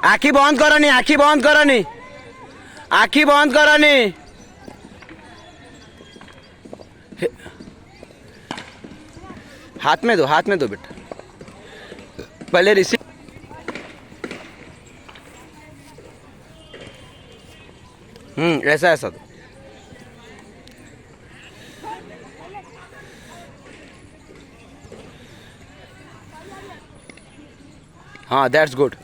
आखी बंद करनी, आखी बंद करनी, आखी बंद करनी। हाथ में दो बेटा, पहले रिसीव। ऐसा ऐसा दो। हाँ, दैट्स गुड।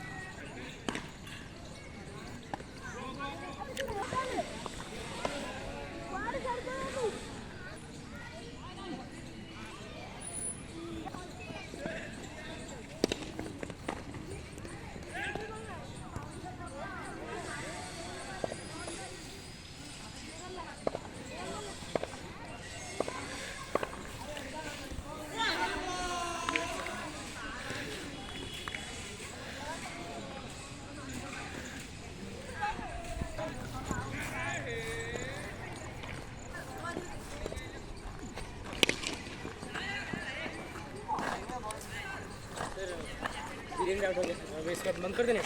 बंद कर देने।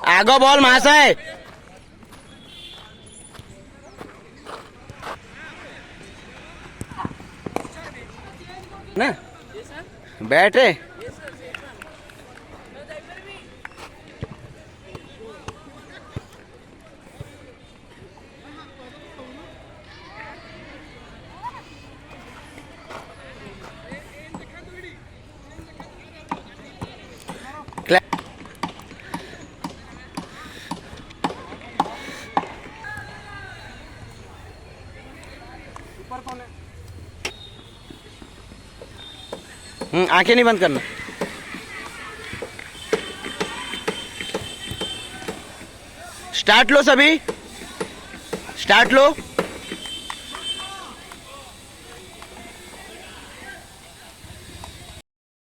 आगो बॉल मासा है ना, बैट है। आंखें नहीं बंद करना। स्टार्ट लो सभी, स्टार्ट लो।